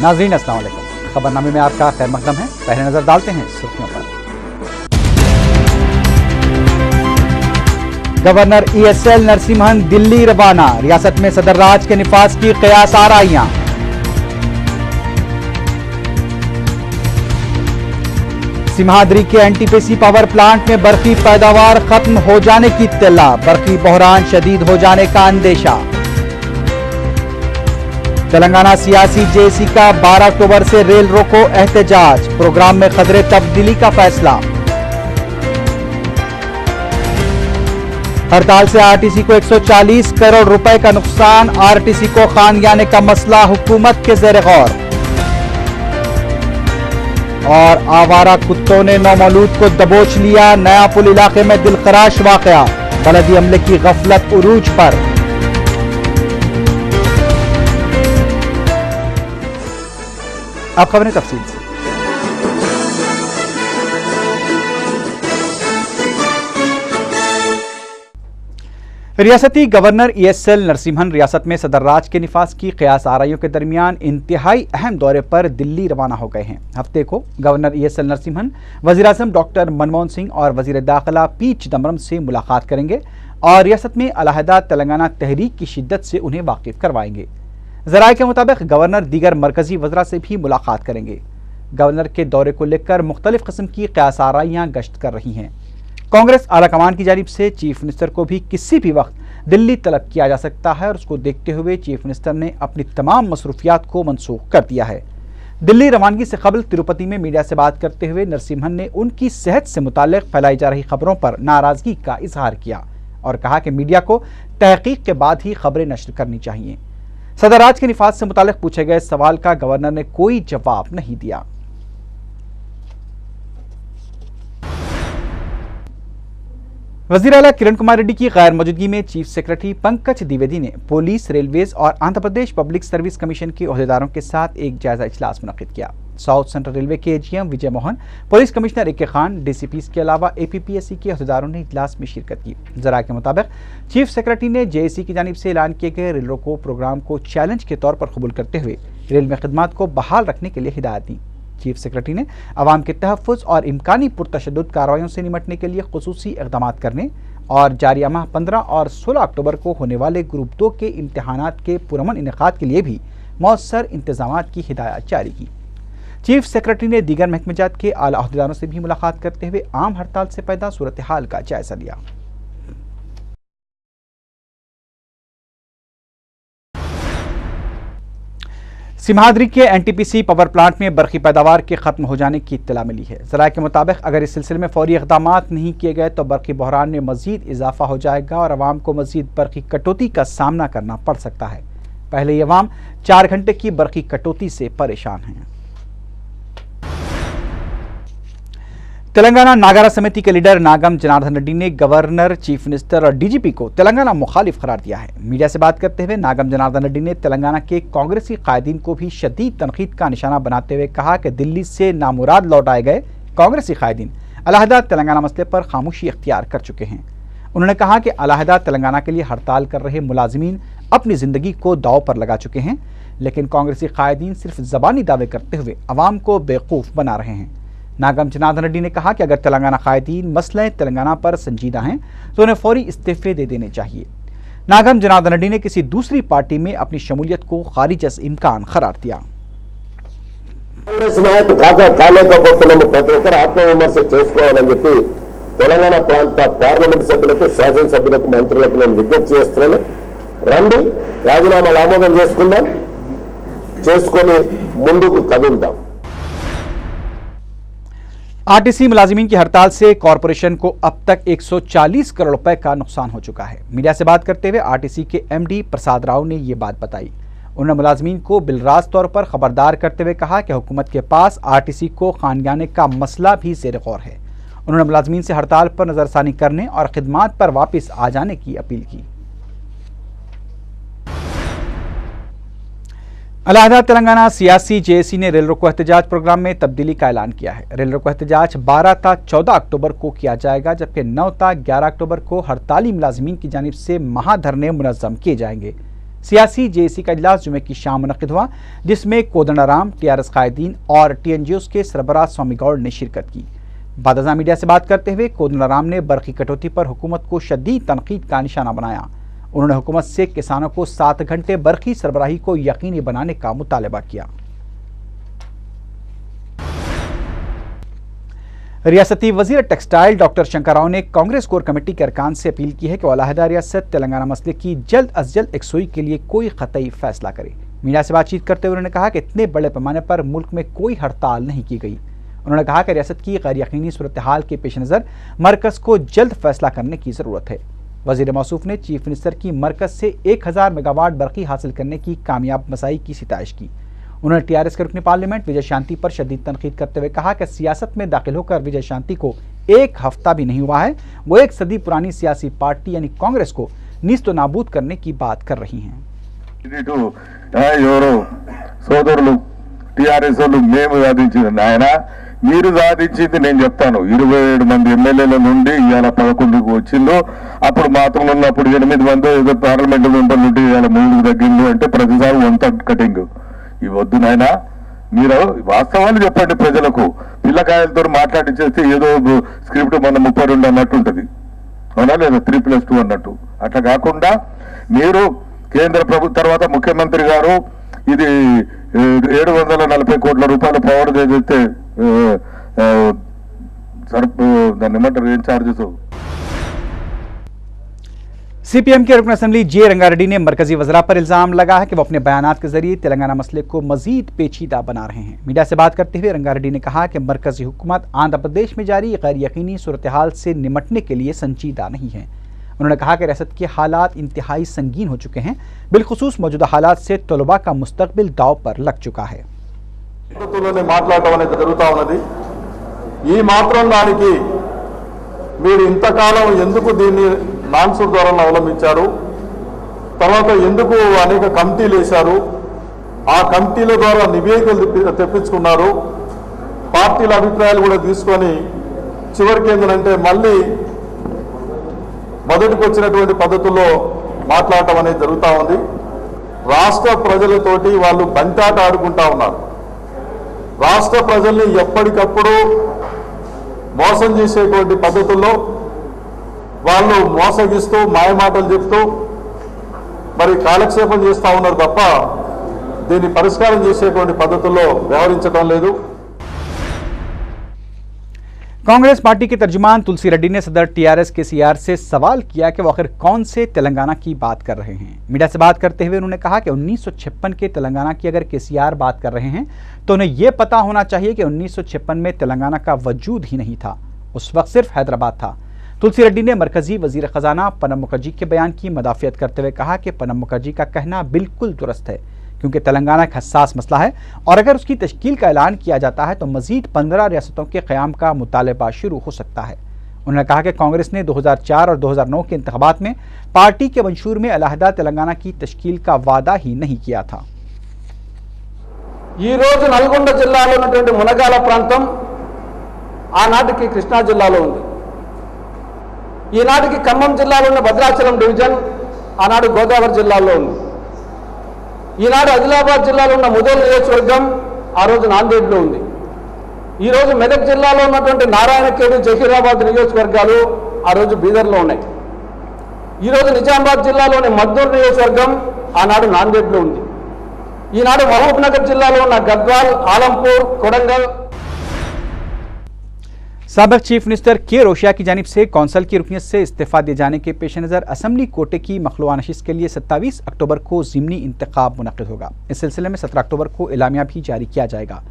नाज़रीन अस्सलाम वालेकुम। खबरनामे में आपका खैर मकदम है। पहले नजर डालते हैं सुर्खियों पर। गवर्नर ESL नरसिम्हन दिल्ली रवाना, रियासत में सदर राज के निफाज की क़यास आराइयां। सिमहाद्री के NTPC पावर प्लांट में बर्फी पैदावार खत्म हो जाने की इत्तला, बर्फी बहरान शदीद हो जाने का अंदेशा। तेलंगाना सियासी JAC का 12 अक्टूबर से रेल रोको एहतजाज, प्रोग्राम में खदरे तब्दीली का फैसला। हड़ताल से RTC को 140 करोड़ रुपए का नुकसान, RTC को खानगियाने का मसला हुकूमत के ज़ेर गौर। और आवारा कुत्तों ने नौमौलूद को दबोच लिया, नया पुल इलाके में दिलखराश वाकया, बलदी अमले की गफलत उरूज पर। अब खबरें तफसील से। रियासती गवर्नर ESL नरसिम्हन रियासत में सदर राज के निफाज की क़यास आराइयों के दरमियान इंतहाई अहम दौरे पर दिल्ली रवाना हो गए हैं। हफ्ते को गवर्नर ESL नरसिम्हन वज़ीर-ए-आज़म डॉक्टर मनमोहन सिंह और वज़ीर दाखिला P चिदम्बरम से मुलाकात करेंगे और रियासत में अलहदा तेलंगाना तहरीक की शिद्दत से उन्हें वाकिफ करवाएंगे। ज़राए के मुताबिक गवर्नर दीगर मरकजी वज़रा से भी मुलाकात करेंगे। गवर्नर के दौरे को लेकर मुख्तलिफ किस्म की क़यास आराइयाँ गश्त कर रही हैं। कांग्रेस आला कमान की जानिब से चीफ मिनिस्टर को भी किसी भी वक्त दिल्ली तलब किया जा सकता है और उसको देखते हुए चीफ मिनिस्टर ने अपनी तमाम मसरूफियात को मनसूख कर दिया है। दिल्ली रवानगी से कबल तिरुपति में मीडिया से बात करते हुए नरसिम्हन ने उनकी सेहत से मुताल्लिक फैलाई जा रही खबरों पर नाराज़गी का इजहार किया और कहा कि मीडिया को तहकीक के बाद ही खबरें नश्र करनी चाहिए। सदर राज के निफाज से मुताल्लिक पूछे गए सवाल का गवर्नर ने कोई जवाब नहीं दिया। वज़ीर आला किरण कुमार रेड्डी की गैर मौजूदगी में चीफ सेक्रेटरी पंकज द्विवेदी ने पुलिस, रेलवेज और Andhra Pradesh public service commission के ओहदेदारों के साथ एक जायजा इजलास मुनक्किद किया। साउथ सेंट्रल रेलवे के AGM Vijay Mohan, police commissioner AK Khan, DCPs के अलावा APPSC के ओहदेदारों ने इजलास में शिरकत की। ज़रा के मुताबिक चीफ सेक्रेटरी ने JAC की जानिब से ऐलान किए गए रेल रोको प्रोग्राम को चैलेंज के तौर पर कबूल करते हुए रेल में खिदमात को बहाल रखने के लिए हिदायत दी। चीफ सेक्रेटरी ने अवाम के तहफ़्फ़ुज़ और इम्कानी पुरतशद्दुद कार्रवाइयों से निमटने के लिए खुसूसी इक़दाम करने और जारिया माह 15 और 16 अक्टूबर को होने वाले ग्रुप 2 के इम्तिहानात के पुरअमन इनेकाद के लिए भी मौसर इंतजामात की हिदायत जारी की। चीफ सेक्रेटरी ने दीगर महकमेजात के आला अहदेदारों से भी मुलाकात करते हुए आम हड़ताल से पैदा सूरत हाल का जायजा लिया। सिमहाद्री के NTPC पावर प्लांट में बर्फी पैदावार के खत्म हो जाने की इत्तला मिली है। ज़राए के मुताबिक अगर इस सिलसिले में फौरी इक़दामात नहीं किए गए तो बर्फी बहरान में मज़ीद इजाफा हो जाएगा और अवाम को मज़ीद बर्फी कटौती का सामना करना पड़ सकता है। पहले ये अवाम 4 घंटे की बर्फी कटौती से परेशान हैं। तेलंगाना नागारा समिति के लीडर नागम जनार्दन रेड्डी ने गवर्नर, चीफ मिनिस्टर और DGP को तेलंगाना मुखालिफ करार दिया है। मीडिया से बात करते हुए नागम जनार्दन रेड्डी ने तेलंगाना के कांग्रेसी कायदीन को भी शदीद तनकीद का निशाना बनाते हुए कहा कि दिल्ली से नामुराद लौट आए गए कांग्रेसी कायदीन अलहदा तेलंगाना मसले पर खामोशी इख्तियार कर चुके हैं। उन्होंने कहा कि अलहदा तेलंगाना के लिए हड़ताल कर रहे मुलाजिमीन अपनी जिंदगी को दांव पर लगा चुके हैं, लेकिन कांग्रेसी कायदीन सिर्फ जबानी दावे करते हुए अवाम को बेवकूफ़ बना रहे हैं। नागम जनार्दन रेड्डी ने कहा कि अगर तेलंगाना कायदीन मसले तेलंगाना पर संजीदा हैं तो उन्हें फौरी इस्तीफे दे देने चाहिए। नागम जनार्दन रेड्डी ने किसी दूसरी पार्टी में अपनी शमूलियत को खारिज अज़ इम्कान करार दिया। తెలంగాణ ప్రాంత పార్లమెంట్ సభ్యులకు, శాసనసభ్యులకు, మంత్రులకు నేను విజ్ఞప్తి చేస్తున్నాను. రండి, రాజీనామాలు ఆమోదం చేసుకొని ముందుకు కదులుదాం. RTC मुलाजिमीन की हड़ताल से कॉरपोरेशन को अब तक 140 करोड़ रुपए का नुकसान हो चुका है। मीडिया से बात करते हुए RTC के MD प्रसाद राव ने ये बात बताई। उन्होंने मुलाजिमीन को बिलराज तौर पर खबरदार करते हुए कहा कि हुकूमत के पास RTC को खानगियाने का मसला भी ज़ेर गौर है। उन्होंने मुलाजिमीन से हड़ताल पर नजरसानी करने और खिदमात पर वापस आ जाने की अपील की। अलहदा तेलंगाना सियासी JAC ने रेल रोको एहतजाज प्रोग्राम में तब्दीली का ऐलान किया है। रेल रोको एहतजाज 12 ता 14 अक्टूबर को किया जाएगा, जबकि 9 ता 11 अक्टूबर को हड़ताली मुलाजिमीन की जानिब से महाधरने मुनज़्ज़म किए जाएंगे। सियासी जेएसी का इजलास जुमे की शाम मुनक्किद हुआ, जिसमें कोदंडाराम, टीआरएस कायदीन और टीएनजीओ के सरबराह स्वामी गौड़ ने शिरकत की। बाद अज़ां मीडिया से बात करते हुए कोदंडाराम ने बरकी कटौती पर हुकूमत को शदीद तनकीद का निशाना बनाया। उन्होंने हुकूमत से किसानों को 7 घंटे बरकी सरबराही को यकीनी बनाने का मुतालबा किया। रियासती वजीर टेक्सटाइल डॉक्टर शंकर राव ने कांग्रेस कोर कमेटी के अरकान से अपील की है कि वो अलहदा रियासत तेलंगाना मसले की जल्द अज जल्द यकसुई के लिए कोई क़तई फैसला करे। मीडिया से बातचीत करते हुए उन्होंने कहा कि इतने बड़े पैमाने पर मुल्क में कोई हड़ताल नहीं की गई। उन्होंने कहा कि रियासत की गैर यकीनी सूरत हाल के पेश नज़र मरकज को जल्द फैसला करने की ज़रूरत है। वज़ीर मौसूफ ने चीफ मिनिस्टर की मरकज से 1000 मेगावाट बरकी हासिल करने की कामयाब मसाई की सिताइश की। उन्होंने टीआरएस के रुकन पार्लियामेंट विजय शांति पर शदीद तनकीद करते हुए कहा कि सियासत में दाखिल होकर विजय शांति को 1 हफ्ता भी नहीं हुआ है, वो 1 सदी पुरानी सियासी पार्टी यानी कांग्रेस को नीस्तो नाबूद करने की बात कर रही हैं। మీరు సాధించింది నేను చెప్తాను 27 మంది ఎమ్మెల్యేల నుండి ఇవాళ 11కు వచ్చిందో అప్పుడు మాత్రం ఉన్నప్పుడు 8 మంది ఏదో పార్లమెంట్ మెంబర్లు ఉంటే ఇవాళ 3కు తగ్గింది అంటే ప్రతిసారి 1/3 కటింగ్ ఇవద్దు నాయన మీరు వాస్తవాలు చెప్పండి ప్రజలకు పిల్లకాయలతో మాట్లాడించేస్తే ఏదో స్క్రిప్ట్ మన 32 అన్నట్టు ఉంటుంది అవునా లేదా 3+2 అన్నట్టు అట్లా కాకుండా మీరు కేంద్ర ప్రభుత్వం తర్వాత ముఖ్యమంత్రి గారు ఇది 740 కోట్ల రూపాయల పవర్ ఏదైతే దాన్ని ఏమంటారు ఏం చార్జెస్। सीपीएम के रुकन असेंबली जे रंगारेड्डी ने मरकजी वज़रा पर इल्जाम लगा है कि वो अपने बयानात के जरिए तेलंगाना मसले को मजीद पेचीदा बना रहे हैं। मीडिया से बात करते हुए रंगारेड्डी ने कहा कि मरकजी हुकूमत आंध्र प्रदेश में जारी गैर यकीनी सूरत हाल से निमटने के लिए संजीदा नहीं है। उन्होंने कहा कि रियासत के हालात इंतहाई संगीन हो चुके हैं, बिलखुसूस मौजूदा हालात से तलबा का मुस्तकबिल दाव पर लग चुका है। మీరు ఇంతకాలం ఎందుకు దీన్ని నాన్సూర్ ద్వారా అవలంబించారు, తర్వాత ఎందుకు అనేక కమిటీలు వేశారు, ఆ కమిటీల ద్వారా నివేదికలు తెప్పించుకున్నారు, పార్టీల అభిప్రాయాలు కూడా తీసుకొని చివరికి ఏంటంటే మళ్ళీ మొదటికి వచ్చినటువంటి పద్ధతుల్లో మాట్లాడటం అనేది జరుగుతూ ఉంది। రాష్ట్ర ప్రజలతోటి వాళ్ళు బంటాట ఆడుకుంటా ఉన్నారు। రాష్ట్ర ప్రజల్ని ఎప్పటికప్పుడు మోసం చేసేటువంటి పద్ధతుల్లో వాళ్ళు మోసగిస్తూ మాయమాటలు చెప్తూ మరి కాలక్షేపం చేస్తూ ఉన్నారు తప్ప దీన్ని పరిష్కారం చేసేటువంటి పద్ధతుల్లో వ్యవహరించడం లేదు। कांग्रेस पार्टी के तर्जुमान तुलसी रेड्डी ने सदर टीआरएस केसीआर से सवाल किया कि वो आखिर कौन से तेलंगाना की बात कर रहे हैं। मीडिया से बात करते हुए उन्होंने कहा कि 1956 के तेलंगाना की अगर केसीआर बात कर रहे हैं तो उन्हें यह पता होना चाहिए कि 1956 में तेलंगाना का वजूद ही नहीं था, उस वक्त सिर्फ हैदराबाद था। तुलसी रेड्डी ने मरकजी वजीर खजाना प्रणब मुखर्जी के बयान की मदाफियत करते हुए कहा कि प्रणब मुखर्जी का कहना बिल्कुल दुरुस्त है, क्योंकि तेलंगाना एक हसास मसला है और अगर उसकी तश्कील का ऐलान किया जाता है तो मजीद 15 रियासतों के क़याम का मुतालबा शुरू हो सकता है। उन्होंने कहा कि कांग्रेस ने 2004 और 2009 के इंतखाबात में पार्टी के मंशूर में अलहदा तेलंगाना की तश्कील का वादा ही नहीं किया था। ఈ రోజు నల్గొండ జిల్లాలో ఉన్నటువంటి మునగాల ప్రాంతం ఆనాటికి కృష్ణా జిల్లాలో ఉంది। ఈనాటికి ఖమ్మం జిల్లాలో ఉన్న భద్రాచలం డివిజన్ ఆనాడు గోదావరి జిల్లాలో ఉంది। ఈనాడు ఆదిలాబాద్ జిల్లాలో ఉన్న ముదల్ నియోజకవర్గం ఆ రోజు నాందేడ్లో ఉంది। ఈరోజు మెదక్ జిల్లాలో ఉన్నటువంటి నారాయణఖేడ్, జహీరాబాద్ నియోజకవర్గాలు ఆ రోజు బీదర్లో ఉన్నాయి। ఈరోజు నిజామాబాద్ జిల్లాలోని మద్దూరు నియోజకవర్గం ఆనాడు నాందేడ్లో ఉంది। ఈనాడు మహబూబ్ నగర్ जिला गद्वाल, आलमपुर, कोडंगल। साबिक चीफ मिनिस्टर के रोशिया की जानिब से कौंसल की रुकनियत से इस्तीफा दिए जाने के पेश नज़र असम्बली कोटे की मखलूआ नशिस्त के लिए 27 अक्टूबर को ज़िमनी इंतखाब मुनक़िद होगा। इस सिलसिले में 17 अक्टूबर को एलामिया भी जारी किया जाएगा।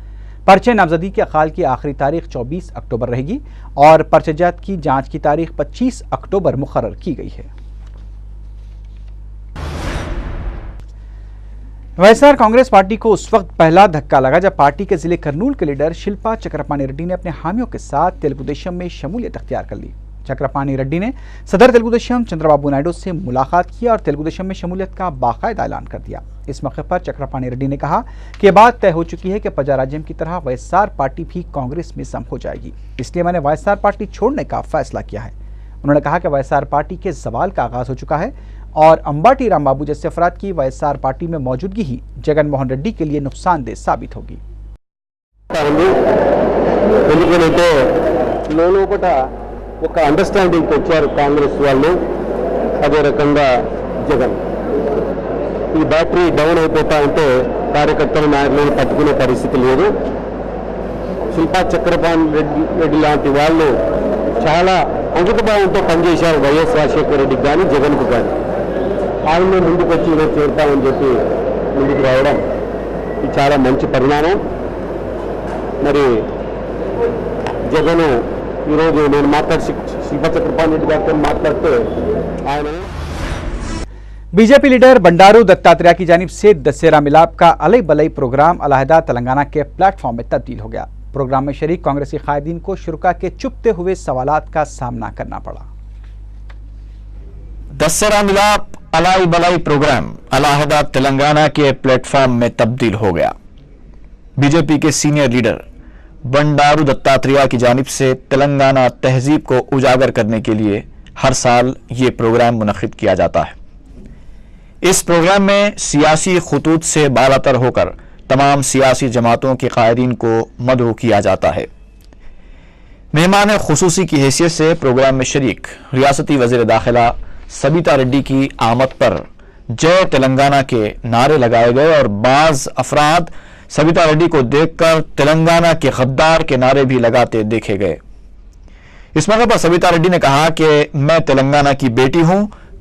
पर्चे नामजदगी के अकाल की आखिरी तारीख 24 अक्टूबर रहेगी और पर्चेजात की जाँच की तारीख 25 अक्टूबर मुकर्रर की गई है। वाईएसआर कांग्रेस पार्टी को उस वक्त पहला धक्का लगा जब पार्टी के जिले करनूल के लीडर शिल्पा चक्रपाणी रेड्डी ने अपने हामियों के साथ तेलुगु देशम में शमूलियत अख्तियार कर ली। चक्रपाणी रेड्डी ने सदर तेलुगु देशम चंद्रबाबू नायडू से मुलाकात की और तेलुगु देशम में शमूलियत का बाकायदा ऐलान कर दिया। इस मौके पर चक्रपाणी रेड्डी ने कहा कि यह बात तय हो चुकी है कि प्रजाराज्यम की तरह वाईएसआर पार्टी भी कांग्रेस में सम हो जाएगी, इसलिए मैंने वाईएसआर पार्टी छोड़ने का फैसला किया है। उन्होंने कहा कि वाईएसआर पार्टी के जवाल का आगाज हो चुका है और अंबाटी रामबाबू जैसे अफराद की वाईएसआर पार्टी में मौजूदगी ही जगनमोहन रेड्डी के लिए नुकसानदेह साबित होगी। లోపట ఒక అండర్స్టాండింగ్కి వచ్చారు కాంగ్రెస్ వాళ్ళు, అదే రకంగా జగన్. ఈ బ్యాటరీ డౌన్ అయిపోతా ఉంటే కార్యకర్తల నాయకులను పట్టుకునే పరిస్థితి లేదు. శిల్పా చక్రపాణి రెడ్డి లాంటి వాళ్ళు చాలా అంకితభావంతో పనిచేశారు వైఎస్ రాజశేఖర రెడ్డికి కానీ జగన్కు కానీ. ఆయన్ని ముందుకు వచ్చి ఇలా చేరుతామని చెప్పి ముందుకు రావడం ఇది చాలా మంచి పరిణామం. మరి జగన్ ఈరోజు నేను శిల్పా చక్రపాణి రెడ్డి గారితో మాట్లాడితే ఆయన बीजेपी लीडर बंडारू दत्तात्रेय की जानिब से दशहरा मिलाप का अलई बलई प्रोग्राम अलहदा तेलंगाना के प्लेटफॉर्म में तब्दील हो गया। प्रोग्राम में शरीक कांग्रेसी कायदीन को शुरा के चुपते हुए सवालात का सामना करना पड़ा। दशहरा मिलाप अलाई बलाई प्रोग्राम अलहदा तेलंगाना के प्लेटफॉर्म में तब्दील हो गया। बीजेपी के सीनियर लीडर बंडारू दत्तात्रेय की जानिब से तेलंगाना तहजीब को उजागर करने के लिए हर साल ये प्रोग्राम मुनक्किद किया जाता है। इस प्रोग्राम में सियासी खतूत से बालातर होकर तमाम सियासी जमातों के कायदीन को मदऊ किया जाता है। मेहमान खुसूसी की हैसियत से प्रोग्राम में शरीक रियासती वज़ीर दाखिला सबिता रेड्डी की आमद पर जय तेलंगाना के नारे लगाए गए और बाज़ अफराद सबिता रेड्डी को देखकर तेलंगाना के गद्दार के नारे भी लगाते देखे गए। इस मौके पर सबिता रेड्डी ने कहा कि मैं तेलंगाना की बेटी हूं,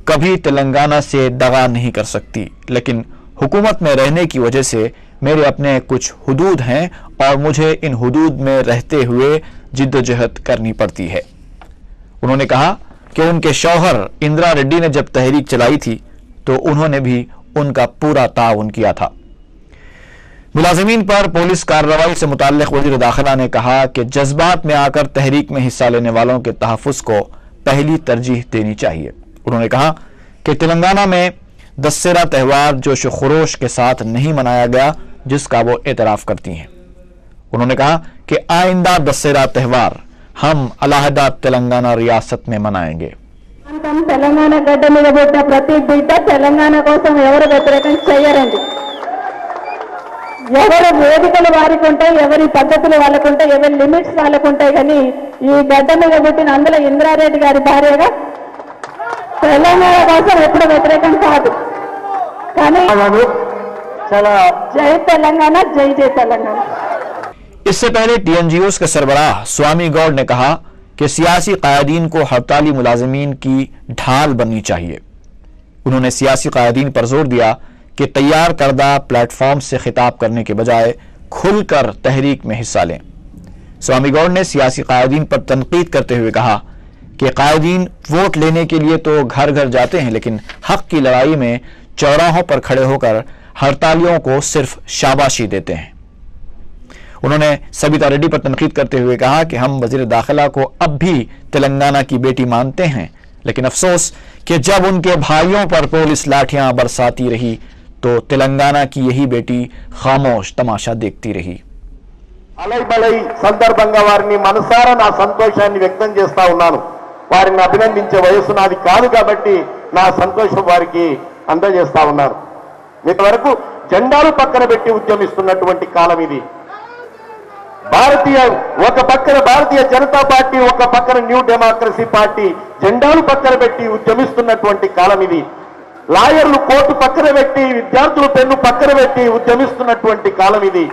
कभी तेलंगाना से दगा नहीं कर सकती, लेकिन हुकूमत में रहने की वजह से मेरे अपने कुछ हुदूद हैं और मुझे इन हुदूद में रहते हुए जिद्दोजहद करनी पड़ती है। उन्होंने कहा कि उनके शौहर इंदिरा रेड्डी ने जब तहरीक चलाई थी तो उन्होंने भी उनका पूरा ताउन किया था। मुलाजिमीन पर पुलिस कार्रवाई से मुताल्लिक वज़ीर दाखिला ने कहा कि जज्बात में आकर तहरीक में हिस्सा लेने वालों के तहफ़्फ़ुज़ को पहली तरजीह देनी चाहिए। उन्होंने कहा कि तेलंगाना में दशहरा त्यौहार जोश व खरोश के साथ नहीं मनाया गया, जिसका वो एतराफ़ करती हैं। उन्होंने कहा कि आइंदा दशहरा त्यौहार हम अलहदा तेलंगाना रियासत में मनाएंगे। తెలంగాణ గడ్డ మీద పుట్టిన ప్రతి బిడ్డ తెలంగాణ కోసం ఎవరు వ్యతిరేకం చేయరండి. ఎవరు వేదికలు వారికి ఉంటాయి, ఎవరి పద్ధతులు వాళ్ళకు ఉంటాయి, ఎవరి లిమిట్స్ వాళ్ళకు ఉంటాయి. కానీ ఈ గడ్డ మీద పుట్టిన అందులో ఇందిరారెడ్డి గారి భార్యగా తెలంగాణ కోసం ఎప్పుడు వ్యతిరేకం కాదు. కానీ చాలా జై తెలంగాణ, జై జై తెలంగాణ. इससे पहले टीएनजीओ के सरबराह स्वामी गौड़ ने कहा कि सियासी कायदीन को हड़ताली मुलाजिमीन की ढाल बननी चाहिए। उन्होंने सियासी कायदीन पर जोर दिया कि तैयार करदा प्लेटफॉर्म से खिताब करने के बजाय खुलकर तहरीक में हिस्सा लें। स्वामी गौड़ ने सियासी कायदीन पर तनकीद करते हुए कहा कि कायदीन वोट लेने के लिए तो घर घर जाते हैं, लेकिन हक की लड़ाई में चौराहों पर खड़े होकर हड़तालियों को सिर्फ शाबाशी देते हैं। उन्होंने सबिता रेड्डी पर तनकीद करते हुए कहा कि हम वज़ीर दाखिला को अब भी तेलंगाना की बेटी मानते हैं, लेकिन अफसोस कि जब उनके भाइयों पर पुलिस लाठियां बरसाती रही तो तेलंगाना की यही बेटी खामोश तमाशा देखती रही। అలై బలై సందర్భంగా వారిని మనసారా నా సంతోషాన్ని వ్యక్తం చేస్తా ఉన్నాను. వారిని అభినందించే వయస్సు నాది కాదు కాబట్టి నా సంతోషం వారికి అందజేస్తా ఉన్నాను. ఇంతవరకు జెండాలు పక్కన పెట్టి ఉద్యమిస్తున్నటువంటి కాలం ఇది. ఒక పక్కన భారతీయ జనతా పార్టీ, ఒక పక్కన న్యూ డెమోక్రసీ పార్టీ జెండాలు పక్కన పెట్టి ఉద్యమిస్తున్నటువంటి కాలం ఇది. లాయర్లు కోర్టు పక్కన పెట్టి, విద్యార్థులు పెన్ను పక్కన పెట్టి ఉద్యమిస్తున్నటువంటి కాలం ఇది.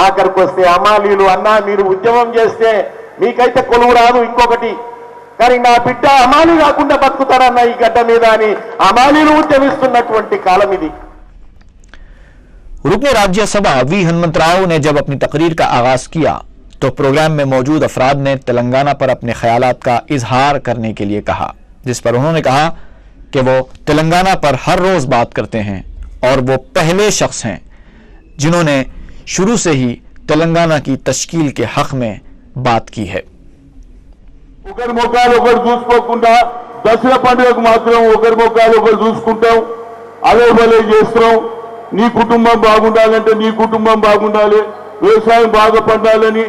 ఆఖరికి వస్తే అమాలీలు అన్నా మీరు ఉద్యమం చేస్తే మీకైతే కొలువు రాదు ఇంకొకటి, కానీ నా బిడ్డ అమాలి కాకుండా బతుకుతారన్న ఈ గడ్డ మీద అని అమాలీలు ఉద్యమిస్తున్నటువంటి కాలం ఇది. रुकने राज्यसभा वी हनुमंतराव ने जब अपनी तकरीर का आगाज किया तो प्रोग्राम में मौजूद अफराद ने तेलंगाना पर अपने ख्यालात का इजहार करने के लिए कहा, जिस पर उन्होंने कहा कि वो तेलंगाना पर हर रोज बात करते हैं और वो पहले शख्स हैं जिन्होंने शुरू से ही तेलंगाना की तश्कील के हक में बात की है। ఒకరి ముఖాలు ఒకరు చూసుకోకుండా దసరా పండుగకు మాత్రం ఒకరి ముఖాలు ఒకరు చూసుకుంటాం, అదే భలే చేస్తున్నాం. నీ కుటుంబం బాగుండాలంటే నీ కుటుంబం బాగుండాలి, వ్యవసాయం బాగా పండాలని,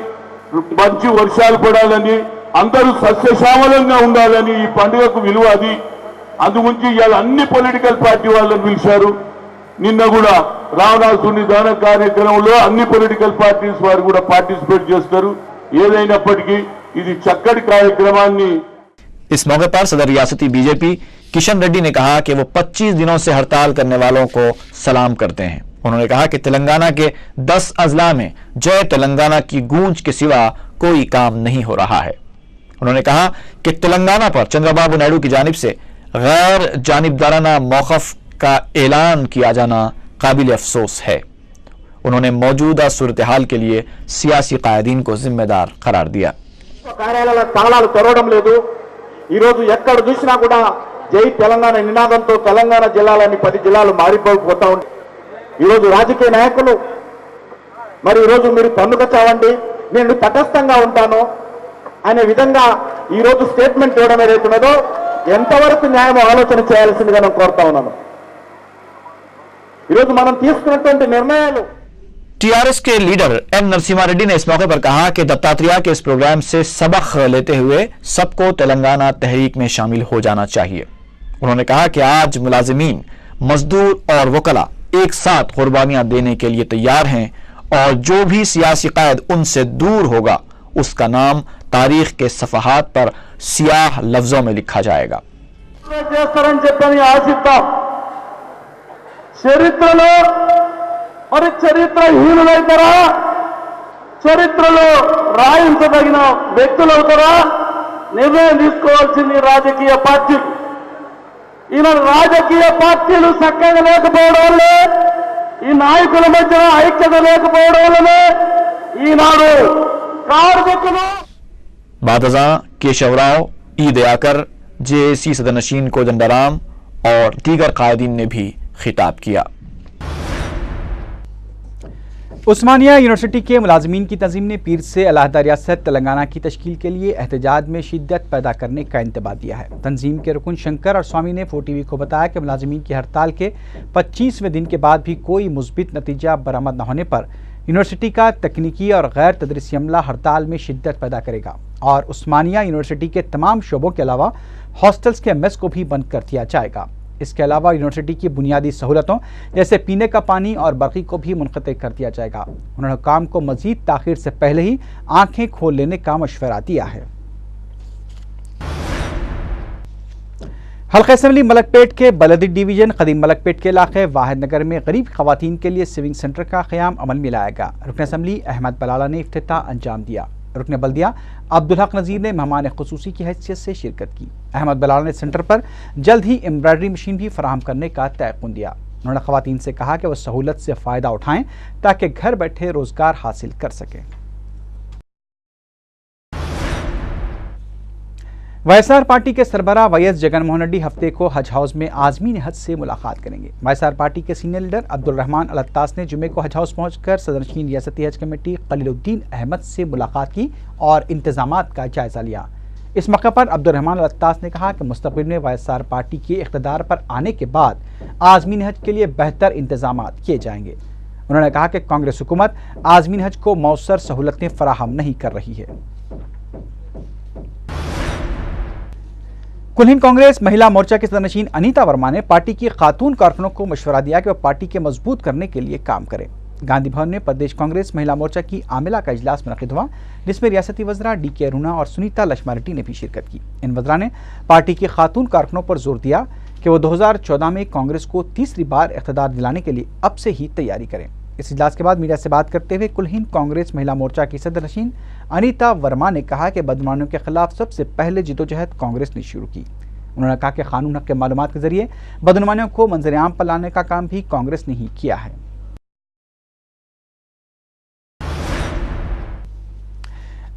మంచి వర్షాలు పడాలని, అందరూ సస్యశ్యామలంగా ఉండాలని ఈ పండుగకు విలువ అది. అందుగురించి ఇవాళ అన్ని పొలిటికల్ పార్టీ వాళ్ళని పిలిచారు. నిన్న కూడా రావణాసుని దాన కార్యక్రమంలో అన్ని పొలిటికల్ పార్టీస్ వారు కూడా పార్టిసిపేట్ చేస్తారు. ఏదైనప్పటికీ ఇది చక్కటి కార్యక్రమాన్ని. इस मौके पर सदर रियासती बीजेपी किशन रेड्डी ने कहा कि वो 25 दिनों से हड़ताल करने वालों को सलाम करते हैं। उन्होंने कहा कि तेलंगाना के 10 अजला में जय तेलंगाना की गूंज के सिवा कोई काम नहीं हो रहा है। उन्होंने कहा कि तेलंगाना पर चंद्रबाबू नायडू की जानिब से गैर जानिबदाराना मौक़िफ़ का ऐलान किया जाना काबिल अफसोस है। उन्होंने मौजूदा सूरत हाल के लिए सियासी कायदीन को जिम्मेदार करार दिया। కార్యాలయాల తాళాలు తెరవడం లేదు. ఈరోజు ఎక్కడ చూసినా కూడా జై తెలంగాణ నినాదంతో తెలంగాణ జిల్లాలని 10 జిల్లాలు మారిపోతా ఉంది. ఈరోజు రాజకీయ నాయకులు మరి ఈరోజు మీరు పన్నుక చావండి, నేను తటస్థంగా ఉంటాను అనే విధంగా ఈరోజు స్టేట్మెంట్ ఇవ్వడం ఏదైతున్నదో ఎంతవరకు న్యాయం ఆలోచన చేయాల్సిందిగా నేను కోరుతా ఉన్నాను. ఈరోజు మనం తీసుకున్నటువంటి నిర్ణయాలు. टीआरएस के लीडर एन नरसिम्हा रेड्डी ने इस मौके पर कहा कि दत्तात्रेय के इस प्रोग्राम से सबक लेते हुए सबको तेलंगाना तहरीक में शामिल हो जाना चाहिए। उन्होंने कहा कि आज मुलाजिमीन, मजदूर और वकला एक साथ कुर्बानियां देने के लिए तैयार हैं और जो भी सियासी कायद उनसे दूर होगा उसका नाम तारीख के सफहात पर सियाह लफ्जों में लिखा जाएगा। మరి చరిత్రహీనులైతారా, చరిత్రలో రాయించదగిన వ్యక్తులవుతారా నిర్ణయం తీసుకోవాల్సింది రాజకీయ పార్టీలు. ఈనాడు రాజకీయ పార్టీలు చక్కగా లేకపోవడం వల్లే, ఈ నాయకుల మధ్య ఐక్యత లేకపోవడం వల్లనే ఈనాడు కార్మికులు. बादजा केशवराव, ई दयाकर, जेएसी सदरनशीन कोदंडराम और दीगर कायदीन ने भी खिताब किया। उस्मानिया यूनिवर्सिटी के मुलाजमीन की तंजीम ने पीर से अलहदा रियासत तेलंगाना की तश्कील के लिए एहतजाज में शिद्दत पैदा करने का इंतबाह दिया है। तंजीम के रुकन शंकर और स्वामी ने 4TV को बताया कि मुलाजमीन की हड़ताल के 25वें दिन के बाद भी कोई मुस्बित नतीजा बरामद न होने पर यूनिवर्सिटी का तकनीकी और गैर तदरीसी अमला हड़ताल में शिद्दत पैदा करेगा और उस्मानिया यूनिवर्सिटी के तमाम शोबों के अलावा हॉस्टल्स के मेस को भी बंद कर दिया जाएगा। इसके अलावा यूनिवर्सिटी की बुनियादी सहूलतों जैसे पीने का पानी और बर्क़ी को भी मुनक़ते कर दिया जाएगा। उन्होंने काम को मज़ीद ताख़ीर से पहले ही आंखें खोल लेने का मशवरा दिया है। हल्का असम्बली मलकपेट के बलदी डिवीजन कदीम मलकपेट के इलाके वाहिद नगर में गरीब ख़वातीन के लिए सिविंग सेंटर का क़याम अमल में लाया गया। रुकन असम्बली अहमद बलाला ने इफ्तिताह अंजाम दिया। रुकन बल्दिया अब्दुल हक नज़ीर ने मेहमान खुसूसी की हैसियत से शिरकत की। अहमद बलाला ने सेंटर पर जल्द ही एम्ब्रॉयडरी मशीन भी फराहम करने का तयक़ुन दिया। उन्होंने ख़वातीन से कहा कि वह सहूलत से फ़ायदा उठाएँ ताकि घर बैठे रोज़गार हासिल कर सकें। वाईएसआर पार्टी के सरबराह वाईएस जगनमोहन रेड्डी हफ्ते को हज हाउस में आज़मीन हज से मुलाकात करेंगे। वाईएसआर पार्टी के सीनियर लीडर अब्दुल रहमान अल अत्तास ने जुमे को हज हाउस पहुंचकर सदरनशीन रियासती हज कमेटी खलीलुद्दीन अहमद से मुलाकात की और इंतजामात का जायजा लिया। इस मौके पर अब्दुल रहमान अल अत्तास ने कहा कि मुस्तक़बिल में वाईएसआर पार्टी के इक़्तिदार पर आने के बाद आज़मीन हज के लिए बेहतर इंतजामात किए जाएंगे। उन्होंने कहा कि कांग्रेस हुकूमत आज़मीन हज को मौसर सहूलतें फराहम नहीं कर रही है। कुल हिंद कांग्रेस महिला मोर्चा के सदरनशीन अनीता वर्मा ने पार्टी की खातून कारकुनों को मशवरा दिया कि वह पार्टी के मजबूत करने के लिए काम करें। गांधी भवन में प्रदेश कांग्रेस महिला मोर्चा की आमिला का इजलास मुनक़िद हुआ, जिसमें रियासती वज़रा DK अरुणा और सुनीता लक्ष्मा रेड्डी ने भी शिरकत की। इन वज़रा ने पार्टी की खातून कारकुनों पर जोर दिया कि वो 2014 में कांग्रेस को तीसरी बार इक़्तिदार दिलाने के लिए अब से ही तैयारी करें। इस इजलास के बाद मीडिया से बात करते हुए कुल हिंद कांग्रेस महिला मोर्चा की सदरनशीन अनीता वर्मा ने कहा कि बदमानियों के खिलाफ सबसे पहले जिदोजहद कांग्रेस ने शुरू की। उन्होंने कहा कि कानून हक के मालूमात के जरिए बदनुमानियों को मंजर आम पर लाने का काम भी कांग्रेस ने ही किया है।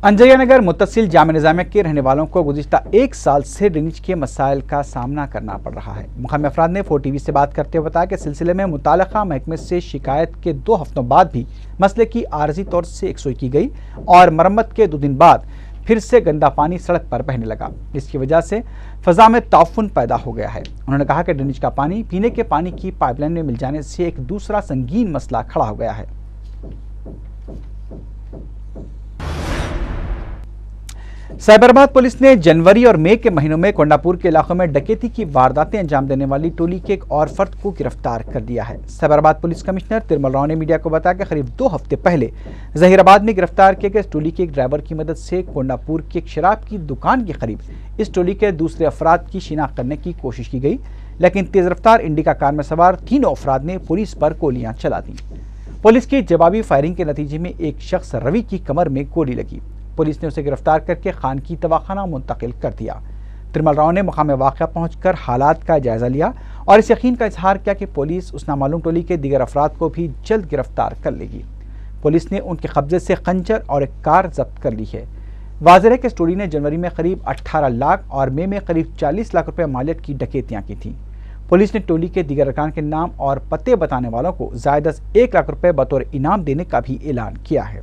अंजरिया नगर मुत्तसिल जामे निज़ामिया के रहने वालों को गुज़िश्ता 1 साल से ड्रेनेज के मसाइल का सामना करना पड़ रहा है। मुकामी अफराद ने 4TV से बात करते हुए बताया कि सिलसिले में मुताल्लिक़ा महकमे से शिकायत के 2 हफ्तों बाद भी मसले की आर्जी तौर से यकसुई की गई और मरम्मत के 2 दिन बाद फिर से गंदा पानी सड़क पर बहने लगा। इसकी वजह से फ़ज़ा में ताउफ़ुन पैदा हो गया है। उन्होंने कहा कि ड्रेनेज का पानी पीने के पानी की पाइपलाइन में मिल जाने से एक दूसरा संगीन मसला खड़ा हो गया है। साइबराबाद पुलिस ने जनवरी और मई के महीनों में कोंडापुर के इलाकों में डकैती की वारदातें अंजाम देने वाली टोली के एक और फर्द को गिरफ्तार कर दिया है। साइबराबाद पुलिस कमिश्नर तिरमल राव ने मीडिया को बताया कि करीब 2 हफ्ते पहले जहीराबाद में गिरफ्तार किए गए इस टोली के एक ड्राइवर की मदद से कोंडापुर की एक शराब की दुकान के करीब इस टोली के दूसरे अफराद की शिनाख्त करने की कोशिश की गई, लेकिन तेज रफ्तार इंडिका कार में सवार तीनों अफराद ने पुलिस पर गोलियां चला दी। पुलिस की जवाबी फायरिंग के नतीजे में एक शख्स रवि की कमर में गोली लगी। पुलिस ने उसे गिरफ्तार करके खान की दवाखाना मुंतकिल कर दिया। तिरमल राव ने मुकाम वाक़या पहुंचकर हालात का जायजा लिया और इस यकीन का इजहार किया कि पुलिस उस नामालूम टोली के दीगर अफराद को भी जल्द गिरफ्तार कर लेगी। पुलिस ने उनके कब्जे से खंजर और एक कार जब्त कर ली है। वाज़ेह है कि इस टोली ने जनवरी में करीब 18 लाख और मई में करीब 40 लाख रुपए मालियत की डकैतियां की थीं। पुलिस ने टोली के दीगर अरकान के नाम और पते बताने वालों को ज़ायद 1 लाख रुपए बतौर इनाम देने का भी ऐलान किया है।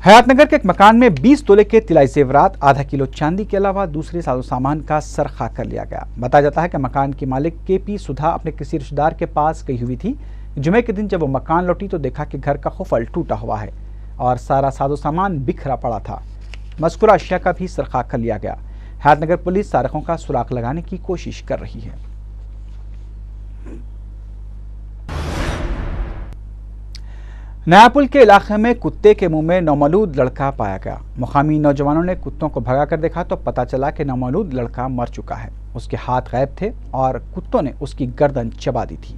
हयातनगर के एक मकान में 20 तोले के तिलाई जेवरात, आधा किलो चांदी के अलावा दूसरे साजो सामान का सरखा कर लिया गया। बताया जाता है कि मकान की मालिक केपी सुधा अपने किसी रिश्तेदार के पास गई हुई थी। जुमे के दिन जब वो मकान लौटी तो देखा कि घर का खुफल टूटा हुआ है और सारा साजो सामान बिखरा पड़ा था। मज़कूरा अशिया का भी सरखा कर लिया गया। हयातनगर पुलिस सारकों का सुराग लगाने की कोशिश कर रही है। नयापुल के इलाके में कुत्ते के मुंह में नौमौलूद लड़का पाया गया। मुकामी नौजवानों ने कुत्तों को भगा कर देखा तो पता चला कि नौमौलूद लड़का मर चुका है। उसके हाथ गायब थे और कुत्तों ने उसकी गर्दन चबा दी थी।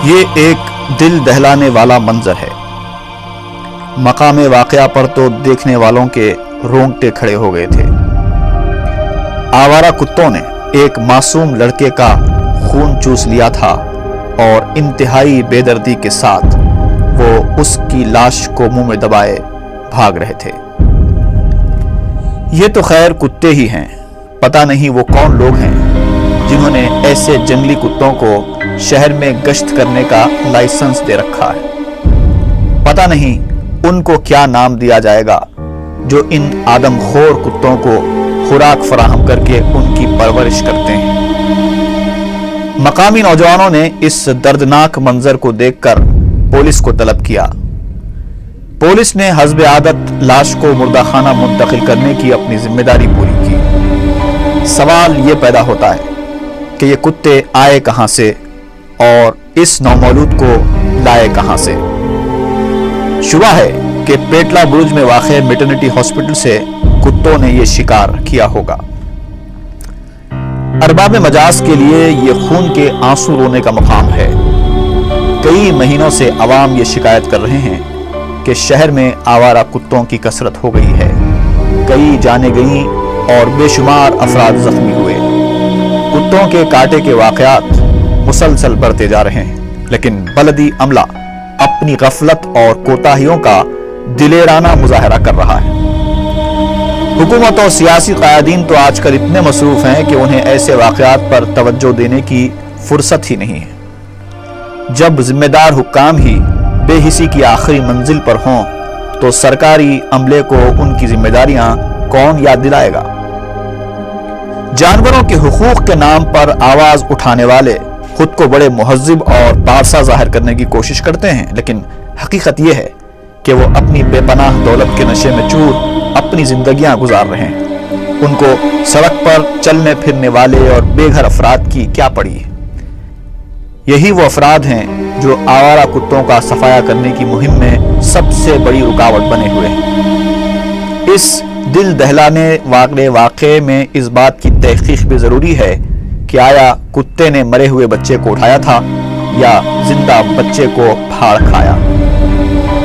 ये एक दिल दहलाने वाला मंजर है। मकामे वाकया पर तो देखने वालों के रोंगटे खड़े हो गए थे। आवारा कुत्तों ने एक मासूम लड़के का खून चूस लिया था और इंतहाई बेदर्दी के साथ वो उसकी लाश को मुंह में दबाए भाग रहे थे। ये तो खैर कुत्ते ही हैं, पता नहीं वो कौन लोग हैं जिन्होंने ऐसे जंगली कुत्तों को शहर में गश्त करने का लाइसेंस दे रखा है। पता नहीं उनको क्या नाम दिया जाएगा जो इन आदमखोर कुत्तों को खुराक फराहम करके उनकी परवरिश करते हैं। मकामी नौजवानों ने इस दर्दनाक मंजर को देखकर पुलिस को तलब किया। पुलिस ने हस्बे आदत लाश को मुर्दाखाना मुंतकिल करने की अपनी जिम्मेदारी पूरी की। सवाल ये पैदा होता है कि ये कुत्ते आए कहां से और इस नौमौलूद को लाए कहां से। शुबा है कि पेटला बुरुज में वाक़े मैटरनिटी हॉस्पिटल से कुत्तों ने यह शिकार किया होगा। अरबाब मजाज के लिए ये खून के आंसू रोने का मुकाम है। कई महीनों से अवाम ये शिकायत कर रहे हैं कि शहर में आवारा कुत्तों की कसरत हो गई है। कई जाने गईं और बेशुमार अफराद जख्मी हुए। कुत्तों के काटे के वाकयात मुसलसल बढ़ते जा रहे हैं, लेकिन बलदी अमला अपनी गफलत और कोताहियों का दिलेराना मुजाहरा कर रहा है। हुकूमत और सियासी कायदीन तो आजकल इतने मसरूफ हैं कि उन्हें ऐसे वाकयात पर तवज्जो देने की फुर्सत ही नहीं है। जब जिम्मेदार हुक्काम ही बेहिसी की आखिरी मंजिल पर हों तो सरकारी अमले को उनकी जिम्मेदारियां कौन याद दिलाएगा। जानवरों के हुकूक के नाम पर आवाज उठाने वाले खुद को बड़े मुहज्जिब और पारसा जाहिर करने की कोशिश करते हैं, लेकिन हकीकत यह है कि वो अपनी बेपनाह दौलत के नशे में चूर अपनी जिंदगियां गुजार रहे हैं। उनको सड़क पर चलने फिरने वाले और बेघर अफराद की क्या पड़ी है। यही वो अफराद हैं जो आवारा कुत्तों का सफाया करने की मुहिम में सबसे बड़ी रुकावट बने हुए हैं। इस दिल दहलाने वाले वाक़े में इस बात की तहकीक भी जरूरी है कि आया कुत्ते ने मरे हुए बच्चे को उठाया था या जिंदा बच्चे को फाड़ खाया।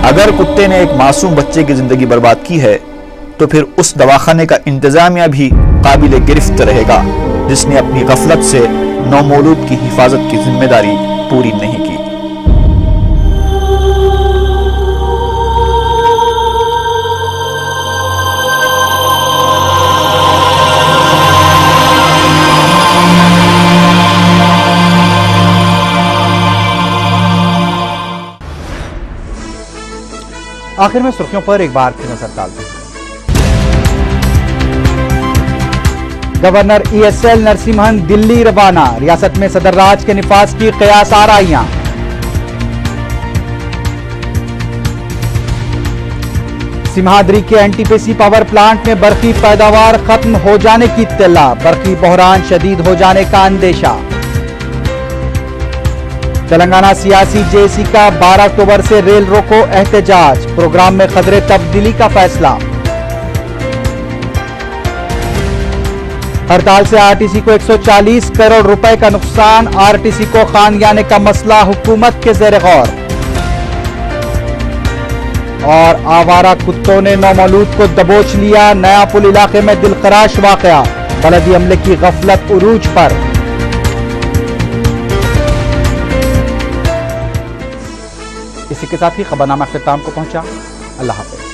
अगर कुत्ते ने एक मासूम बच्चे की जिंदगी बर्बाद की है तो फिर उस दवाखाने का इंतजामिया भी काबिल गिरफ्त रहेगा जिसने अपनी गफलत से नौमौलूद की हिफाजत की जिम्मेदारी पूरी नहीं की। आखिर में सुर्खियों पर एक बार फिर नजर डालते हैं। गवर्नर ESL नरसिम्हन दिल्ली रवाना, रियासत में सदर राज के निफाज की क़यास आराइयां। सिमहाद्री के NTPC पावर प्लांट में बरकी पैदावार खत्म हो जाने की इत्तला, बरकी बहरान शदीद हो जाने का अंदेशा। तेलंगाना सियासी JC का 12 अक्टूबर से रेल रोको एहतजाज, प्रोग्राम में खदरे तब्दीली का फैसला। हड़ताल से RTC को 140 करोड़ रुपए का नुकसान, RTC को खानयाने का मसला हुकूमत के ज़ेर गौर। और आवारा कुत्तों ने नौमौलूद को दबोच लिया, नया पुल इलाके में दिलखराश वाकया, बलदी अमले की गफलत उरूज पर। इसी के साथ ही खबरनामा अख्तिताम को पहुंचा। अल्लाह हाफ़िज़।